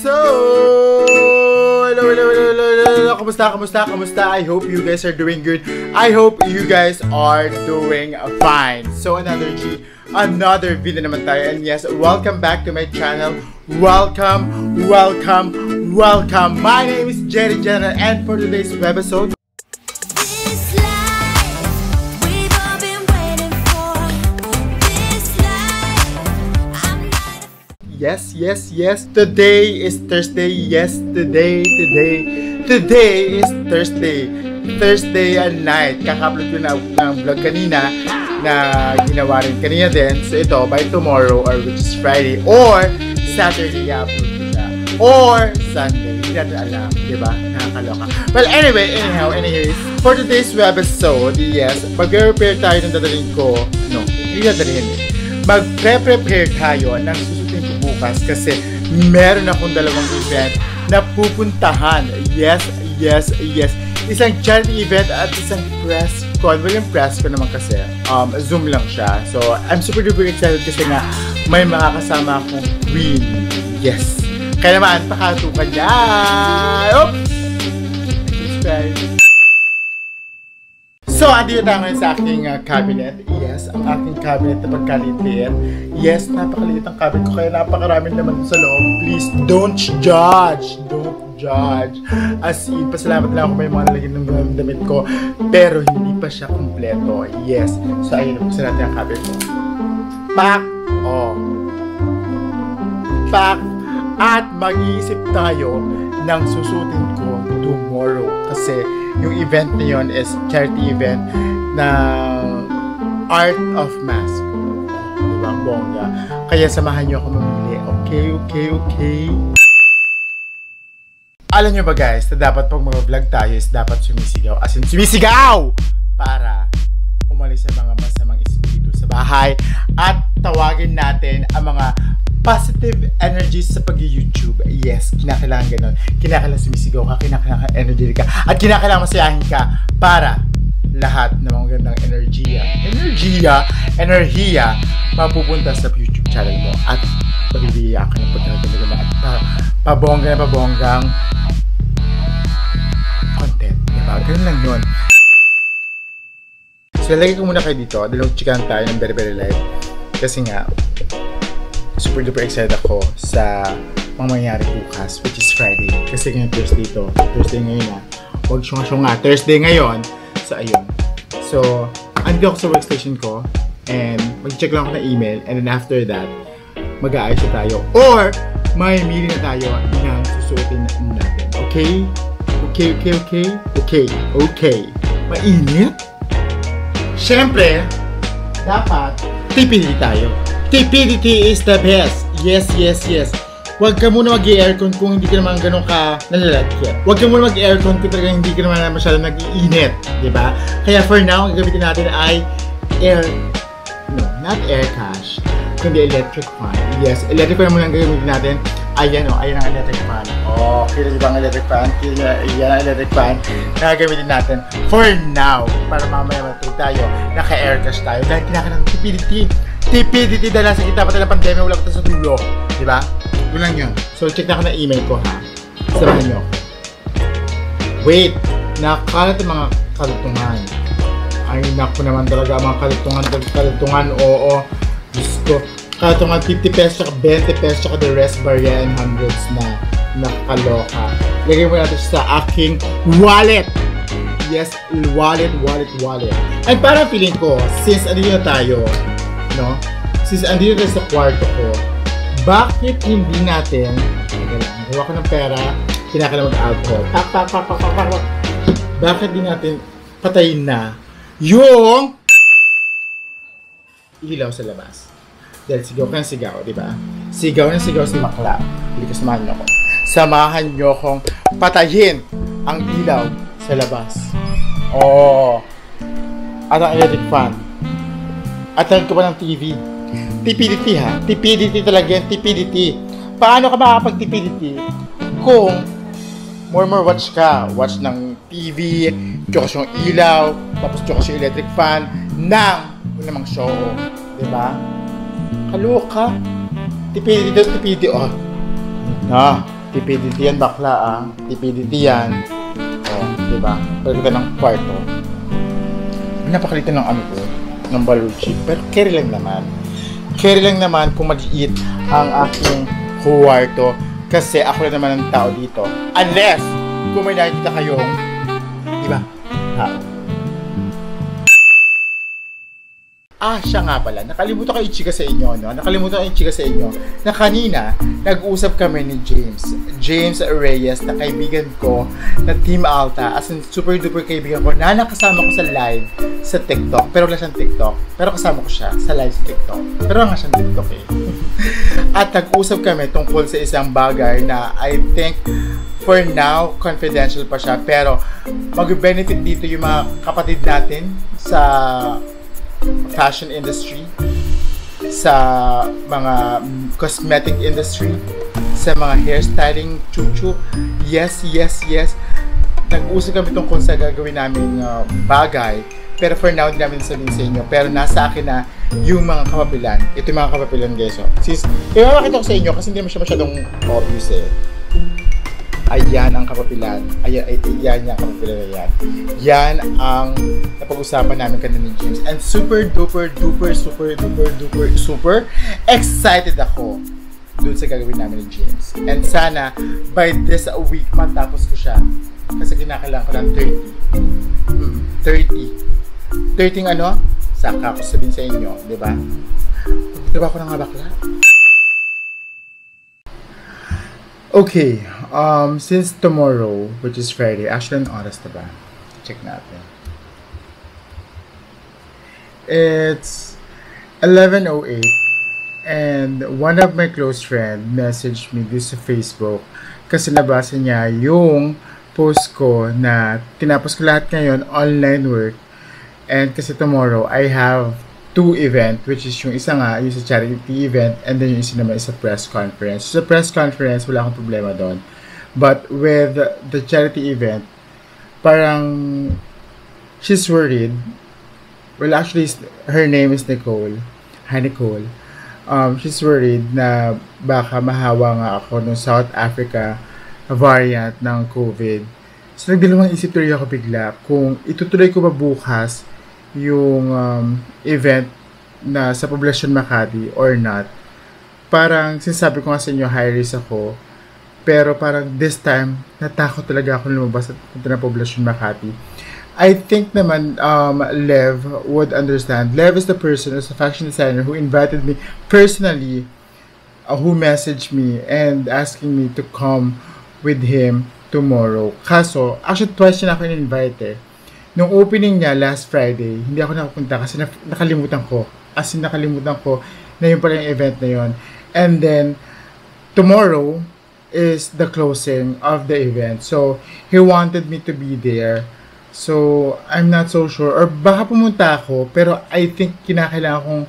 So, hello. Kamusta? I hope you guys are doing good. I hope you guys are doing fine. So, another video naman tayo. And yes, welcome back to my channel. Welcome. My name is Jerry Jenner, and for today's episode, Yes. Today is Thursday. Yes, today is Thursday. Thursday at night. Kaka-upload ko ng vlog kanina na ginawa rin kanina din. So ito, by tomorrow, or which is Friday, or Saturday, i-upload ko siya. Or Sunday. Hindi natin alam, diba? Nakakaloka. Well, anyhow, for today's episode, yes, mag-prepare tayo ng dadalhin ko. No, hindi dadalhin eh. Mag-prepare tayo ng susunod ko bukas kasi meron akong dalawang event na pupuntahan. Yes. Isang charity event at isang press con. Well, yung press con naman kasi Zoom lang siya. So, I'm super duper excited kasi nga may makakasama akong queen. Yes. Kaya naman, pakatukan niya. Oops! Subscribe. So, andito tayo ngayon sa aking cabinet. Yes, ang aking cabinet na pagkaliit. Yes, napakaliit ang cabinet ko, kaya napakaraming naman sa loob. Please, don't judge. As in, pasalamat lang ako may mga nalagyan ng damit ko, pero hindi pa siya kumpleto. Yes. So, ayun, buksan natin ang cabinet ko. Pak! At mag-iisip tayo ng susutin ko tomorrow. Kasi yung event na yun is charity event na Art of Mask. Diba? Bongga. Kaya samahan nyo ako mamili. Okay. Alam nyo ba guys, na dapat pag mag-vlog tayo is dapat sumisigaw. As in, sumisigaw! Para umalis sa mga masamang espiritu sa bahay at tawagin natin ang mga positive energies sa pag-YouTube. Yes, kinakailangan ganun. Kinakailangan sumisigaw ka, kinakailangan energy ka, at kinakailangan masayahin ka para lahat ng mga gandang enerhiya mapupunta sa YouTube channel mo at magbibigay ka ng pagkaganda at pabonggang content. Diba? Ganun lang yun. So, lagay ko muna kayo dito. Dalawang chikahan tayo ng very live. Kasi nga, super duper excited ako sa mga mangyayari bukas, which is Friday. Kasi ngayon Thursday to. Thursday ngayon na. Huwag syong nga. Thursday ngayon. So, ayun. So, andito ako sa workstation ko and mag-check lang ako ng email, and then after that, mag-aayos na tayo. Or, may meeting na tayo ng susuotin natin. Okay? Okay. Mainit? Siyempre, dapat TPD tayo. TPDT is the best. Yes. Huwag ka muna mag-aircon kung hindi ka naman ganun ka nalalagyan. Huwag ka muna mag-aircon kung talaga hindi ka naman masyadong nag-iinit. Diba? Kaya for now, ang gagamitin natin ay not air cash, kundi electric fan. Yes, electric fan muna ang gagamitin natin. Ayan ang electric fan. Kita diba ang electric fan? Ayan ang electric fan na gagamitin natin for now. Para mamaya matulog tayo, naka-air cash tayo. Dahil kinakailangan ng TPDT dahil nasa kita pa tayo ng pandemya, wala pa tayo sa dulo. Diba? Yun lang yun. So, check na ako na email ko, ha? Samahan nyo. Wait! Nakalat ang mga kalutungan. Ay, naku naman talaga mga kalutungan. Oo. Diyos ko. Kalutungan 50 pesos, 20 pesos, the rest barya and hundreds na nakaloka. Lagay mo natin sa aking wallet. Yes, wallet. And parang feeling ko, since andito na tayo, no? Since andito na sa kwarto ko, bakit hindi natin, gawa ko ng pera, kinakailangan mag-alcohol. Bakit hindi natin patayin na yung ilaw sa labas? Dahil sigaw ka ng sigaw, di ba? Sigaw si Bakla. Hindi ko samahan nyo ko. Samahan nyo kong patayin ang ilaw sa labas. At ang electric fan. At tayo ko pa ng TV. TPDT ha? TPDT talaga yan, TPDT. Paano ka makakapag-TPDT kung more watch ka? Watch ng TV, tsukos yung ilaw, tapos tsukos yung electric fan ng namang show. Diba? Kaloka. TPDT, TPDT yan, bakla ah. TPDT yan. O, diba? Pwede ka ng kwarto. Napakalitan ng ano ko, ng baluchi. Pero carry lang naman. Carry lang naman kung maliit ang aking kwarto. Kasi ako lang naman ang tao dito. Unless, kung may nakikita kayong, diba? Tao. Siya nga pala. Nakalimutan ko i-chika sa inyo, no? Nakalimutan ko i-chika sa inyo na kanina, nag-usap kami ni James. James Reyes, na kaibigan ko, na Team Alta, as in super duper kaibigan ko, na nakasama ko sa live sa TikTok. Pero wala siyang TikTok. Pero kasama ko siya sa live sa TikTok. Pero wala nga siyang TikTok eh. At nag-usap kami tungkol sa isang bagay na I think for now, confidential pa siya. Pero mag-benefit dito yung mga kapatid natin sa fashion industry, sa mga cosmetic industry, sa mga hairstyling chuchu. Yes. Nag-usap kami tungkol sa gagawin namin bagay. Pero for now, hindi namin sabihin sa inyo. Pero nasa akin na yung mga kapapilan. Ito yung mga kapapilan, guys. Ipapakita ko sa inyo kasi hindi naman siya masyadong obvious eh. Ayan ang kapapilan. Yan yung kapapilan na yan. Yan ang napag-usapan namin kanina ni James. And super excited ako dun sa gagawin namin ni James. And sana by this week matapos ko siya. Kasi kinakailangan ko ng 30 ano? Saka ako sabihin sa inyo, di ba? Diba ako na nga bakla? Okay, since tomorrow, which is Friday, actually ang oras na ba? Check natin. It's 11:08 and one of my close friend messaged me this sa Facebook kasi nabasa niya yung post ko na tinapos ko lahat ngayon online work and kasi tomorrow I have 2 event, which is yung isa nga, yung sa charity event, and then yung isa naman is a press conference. Sa press conference, wala akong problema doon. But with the charity event, parang she's worried. Well, actually, her name is Nicole. Hi, Nicole. She's worried na baka mahawa nga ako ng South Africa variant ng COVID. So, nagdalawang isip tuloy ako bigla kung itutuloy ko ba bukas yung event na sa Poblacion Makati or not. Parang sinasabi ko nga sa inyo, high risk ako. Pero parang this time, natakot talaga ako lumabas at punta na Poblacion Makati. I think naman Lev would understand. Lev is the person, as a fashion designer, who invited me personally, who messaged me and asking me to come with him tomorrow. Kaso, actually twice na ako in-invite eh. Nung opening niya last Friday, hindi ako nakapunta kasi nakalimutan ko. As in, nakalimutan ko na yun pala yung event na yun. And then, tomorrow is the closing of the event. So, he wanted me to be there. So, I'm not so sure. Or baka pumunta ako, pero I think kinakailangan kong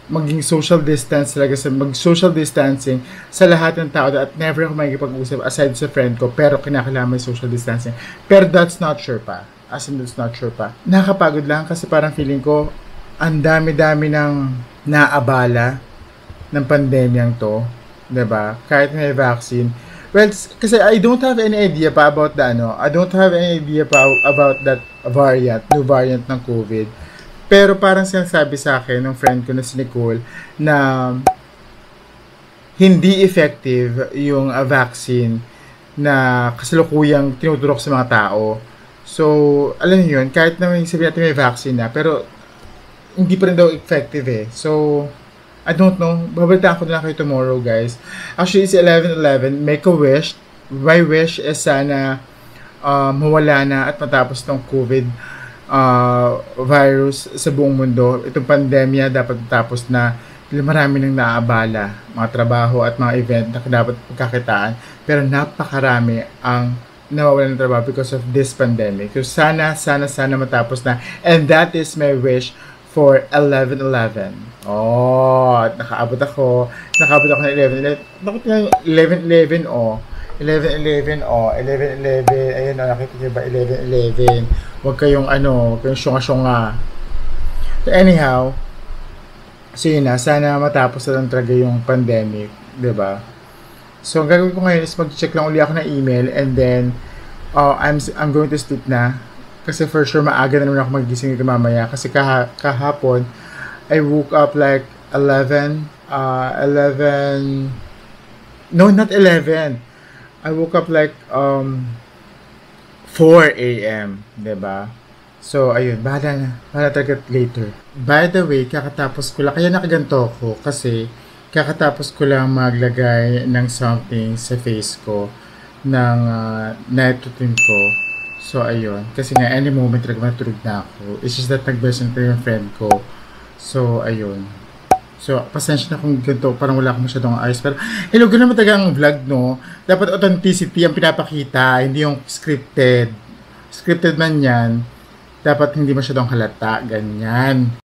maging social distance talaga, mag-social distancing sa lahat ng tao at never ako makikipag-usap aside sa friend ko, pero kinakailangan may social distancing. Pero that's not sure pa. As in, that's not sure pa. Nakakapagod lang kasi parang feeling ko ang dami-dami ng naabala ng pandemyang to. Diba? Kahit may vaccine. Well, kasi I don't have any idea pa about the I don't have any idea pa about that variant, new variant ng COVID. Pero parang sinasabi sa akin ng friend ko na si Nicole na hindi effective yung vaccine na kasalukuyang tinuturok sa mga tao. So, alam niyo yun, kahit naman sabihin natin may vaccine na, pero hindi pa rin daw effective eh. So, I don't know. Babalitaan ko na lang kayo tomorrow, guys. Actually, it's 11:11. Make a wish. My wish is sana mawala na at matapos ng COVID virus sa buong mundo. Itong pandemya dapat matapos na. Marami nang naabala. Mga trabaho at mga event na dapat pagkakitaan. Pero napakarami ang nawawalan ng trabaho because of this pandemic. So sana matapos na. And that is my wish for 11/11. Oh, nakaabot ako ng 11/11. Bakit nga 11/11 oh? 11/11 oh, 11/11. Ayun na, nakita niyo ba 11/11? Huwag kayong syunga-syunga. So anyhow, so yun na, sana matapos na lang talaga yung pandemic, 'di ba? So, ang gagawin ko ngayon is mag-check lang uli ako ng email and then I'm going to sleep na. Kasi for sure, maaga na naman ako magising nito mamaya. Kasi kahapon, I woke up like 11, no, not 11. I woke up like 4 a.m. Diba? So, ayun, bahala talaga later. By the way, kakatapos ko lang, kaya nakaganto ko kasi kakatapos ko lang maglagay ng something sa face ko ng night routine ko. So, ayun. Kasi nga, any moment talaga matulog na ako. It's just that nag-version ko yung friend ko. So, ayun. So, pasensya na kung ganito, parang wala akong masyadong ayos. Pero, hello, ganoon naman talaga ang vlog, no? Dapat authenticity ang pinapakita, hindi yung scripted. Scripted man yan, dapat hindi masyadong halata, ganyan.